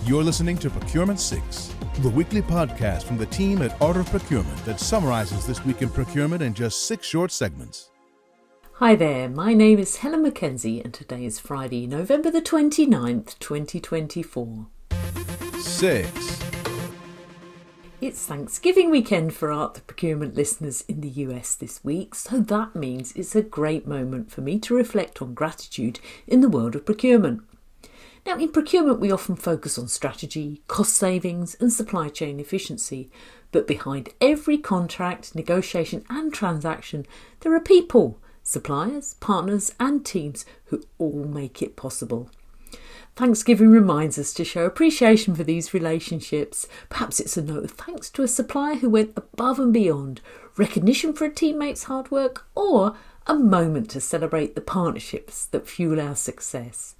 You're listening to Procurement 6, the weekly podcast from the team at Art of Procurement that summarizes this week in procurement in just 6 short segments. Hi there, my name is Helen Mackenzie and today is Friday, November the 29th, 2024. 6. It's Thanksgiving weekend for Art of Procurement listeners in the US this week, so that means it's a great moment for me to reflect on gratitude in the world of procurement. Now, in procurement, we often focus on strategy, cost savings and supply chain efficiency. But behind every contract, negotiation and transaction, there are people, suppliers, partners and teams who all make it possible. Thanksgiving reminds us to show appreciation for these relationships. Perhaps it's a note of thanks to a supplier who went above and beyond, recognition for a teammate's hard work, or a moment to celebrate the partnerships that fuel our success.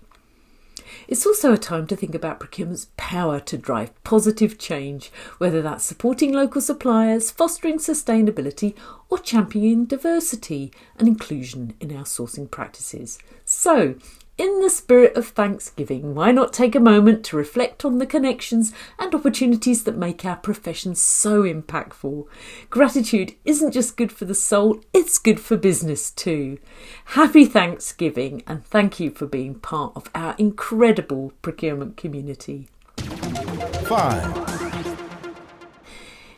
It's also a time to think about procurement's power to drive positive change, whether that's supporting local suppliers, fostering sustainability, or championing diversity and inclusion in our sourcing practices. So, in the spirit of Thanksgiving, why not take a moment to reflect on the connections and opportunities that make our profession so impactful? Gratitude isn't just good for the soul, it's good for business too. Happy Thanksgiving and thank you for being part of our incredible procurement community. 5.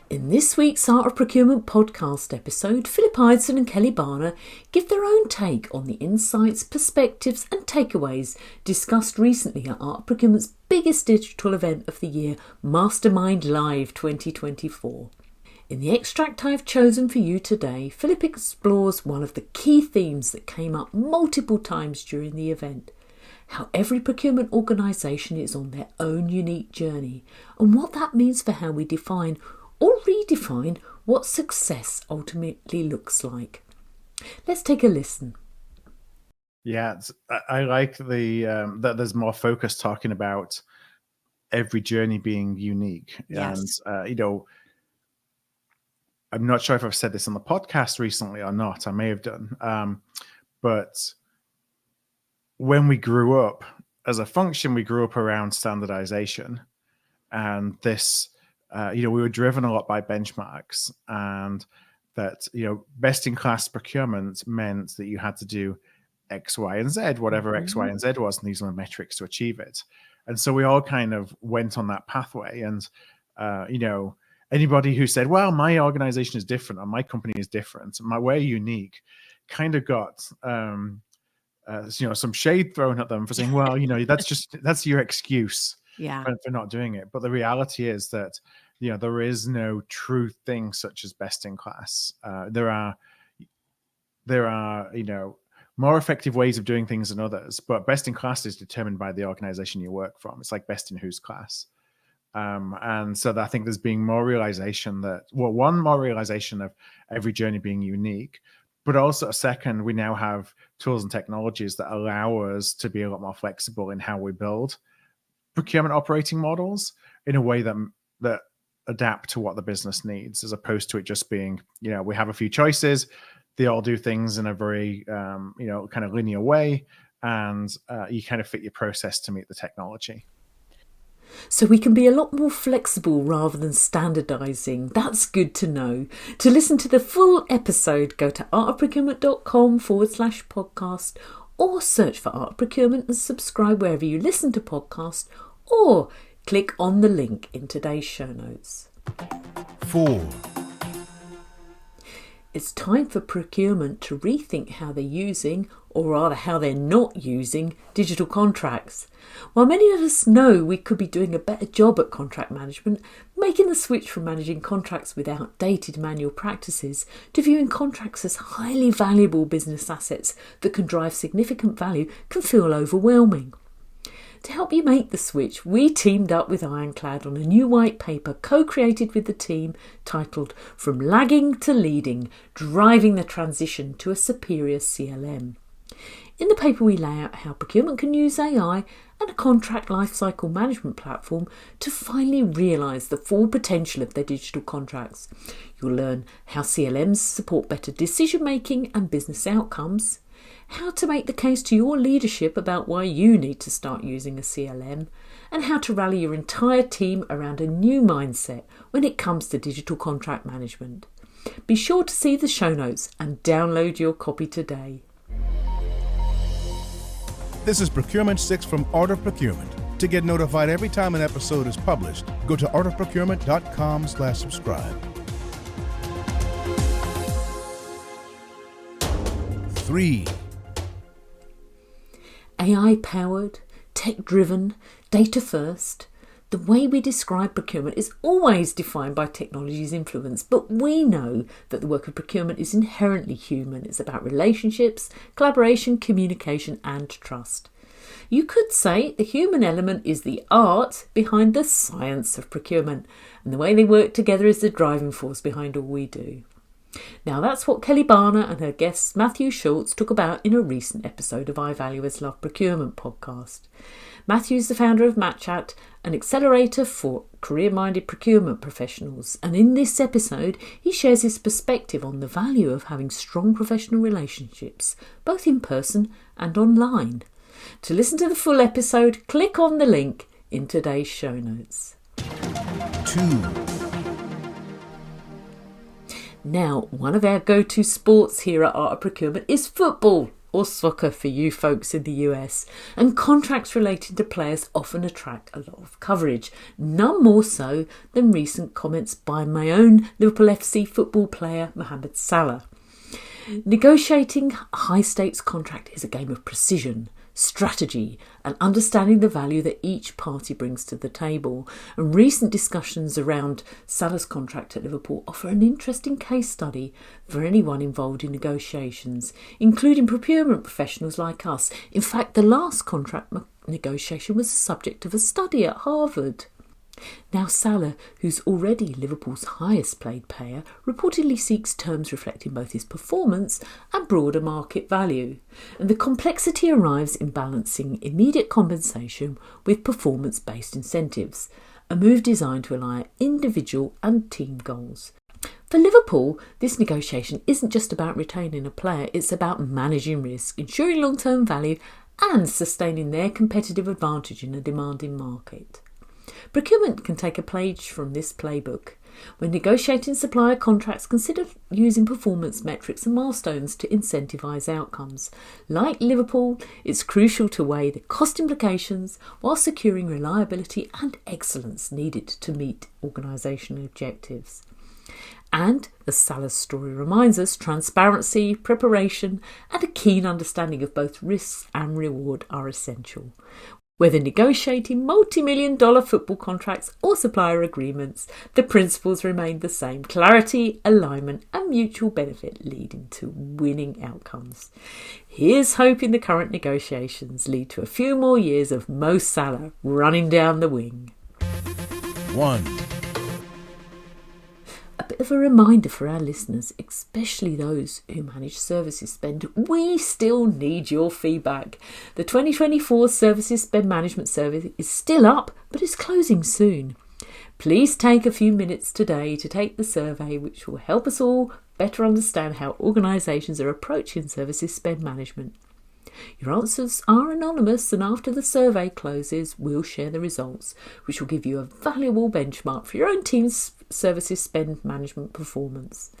In this week's Art of Procurement podcast episode, Philip Ideson and Kelly Barner give their own take on the insights, perspectives and takeaways discussed recently at Art of Procurement's biggest digital event of the year, Mastermind Live 2024. In the extract I've chosen for you today, Philip explores one of the key themes that came up multiple times during the event: how every procurement organisation is on their own unique journey and what that means for how we define or redefine what success ultimately looks like. Let's take a listen. Yeah, I like that there's more focus talking about every journey being unique. Yes. And, I'm not sure if I've said this on the podcast recently or not. I may have done. But when we grew up as a function, we grew up around standardization. And this we were driven a lot by benchmarks, and that, best in class procurement meant that you had to do X, Y, and Z, whatever X, Y, and Z was, and these were metrics to achieve it. And so we all kind of went on that pathway. And, anybody who said, well, my organization is different, or my company is different, we're unique, kind of got, some shade thrown at them for saying, well, that's your excuse for not doing it. But the reality is that, there is no true thing such as best in class. There are, more effective ways of doing things than others, but best in class is determined by the organization you work from. It's like best in whose class. And so I think there's being more realization more realization of every journey being unique, but also a second, we now have tools and technologies that allow us to be a lot more flexible in how we build procurement operating models in a way that adapt to what the business needs, as opposed to it just being, we have a few choices, they all do things in a very, kind of linear way, and you kind of fit your process to meet the technology. So we can be a lot more flexible rather than standardising. That's good to know. To listen to the full episode, go to artofprocurement.com/podcast or search for Art of Procurement and subscribe wherever you listen to podcasts, or click on the link in today's show notes. 4. It's time for procurement to rethink how they're using, or rather how they're not using, digital contracts. While many of us know we could be doing a better job at contract management, making the switch from managing contracts with outdated manual practices to viewing contracts as highly valuable business assets that can drive significant value can feel overwhelming. To help you make the switch, we teamed up with Ironclad on a new white paper co-created with the team titled From Lagging to Leading, Driving the Transition to a Superior CLM. In the paper we lay out how procurement can use AI and a contract lifecycle management platform to finally realise the full potential of their digital contracts. You'll learn how CLMs support better decision making and business outcomes, how to make the case to your leadership about why you need to start using a CLM, and how to rally your entire team around a new mindset when it comes to digital contract management. Be sure to see the show notes and download your copy today. This is Procurement 6 from Art of Procurement. To get notified every time an episode is published, go to artofprocurement.com/subscribe. 3. AI-powered, tech-driven, data-first. The way we describe procurement is always defined by technology's influence, but we know that the work of procurement is inherently human. It's about relationships, collaboration, communication, and trust. You could say the human element is the art behind the science of procurement, and the way they work together is the driving force behind all we do. Now that's what Kelly Barner and her guest Matthew Schultz talk about in a recent episode of I Value As Love Procurement podcast. Matthew is the founder of MatchAt, an accelerator for career-minded procurement professionals, and in this episode he shares his perspective on the value of having strong professional relationships, both in person and online. To listen to the full episode, click on the link in today's show notes. 2. Now, one of our go-to sports here at Art of Procurement is football, or soccer for you folks in the US, and contracts related to players often attract a lot of coverage, none more so than recent comments by my own Liverpool FC football player Mohamed Salah. Negotiating a high-stakes contract is a game of precision, strategy, and understanding the value that each party brings to the table. And recent discussions around Salah's contract at Liverpool offer an interesting case study for anyone involved in negotiations, including procurement professionals like us. In fact, the last contract negotiation was the subject of a study at Harvard. Now Salah, who's already Liverpool's highest paid player, reportedly seeks terms reflecting both his performance and broader market value. And the complexity arrives in balancing immediate compensation with performance-based incentives, a move designed to align individual and team goals. For Liverpool, this negotiation isn't just about retaining a player, it's about managing risk, ensuring long-term value and sustaining their competitive advantage in a demanding market. Procurement can take a page from this playbook. When negotiating supplier contracts, consider using performance metrics and milestones to incentivise outcomes. Like Liverpool, it's crucial to weigh the cost implications while securing reliability and excellence needed to meet organisational objectives. And, as Salah's story reminds us, transparency, preparation and a keen understanding of both risks and reward are essential. Whether negotiating multi-million-dollar football contracts or supplier agreements, the principles remain the same: clarity, alignment and mutual benefit leading to winning outcomes. Here's hoping the current negotiations lead to a few more years of Mo Salah running down the wing. 1. A bit of a reminder for our listeners, especially those who manage services spend, we still need your feedback. The 2024 Services Spend Management Survey is still up, but it's closing soon. Please take a few minutes today to take the survey, which will help us all better understand how organisations are approaching services spend management. Your answers are anonymous, and after the survey closes, we'll share the results, which will give you a valuable benchmark for your own team's services spend management performance.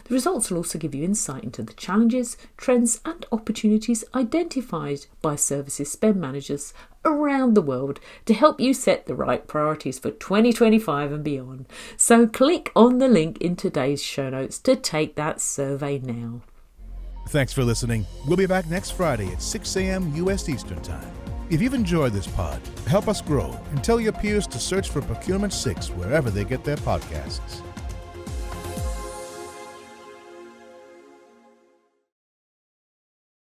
The results will also give you insight into the challenges, trends and opportunities identified by services spend managers around the world to help you set the right priorities for 2025 and beyond. So click on the link in today's show notes to take that survey now. Thanks for listening. We'll be back next Friday at 6 a.m. U.S. Eastern Time. If you've enjoyed this pod, help us grow and tell your peers to search for Procurement 6 wherever they get their podcasts.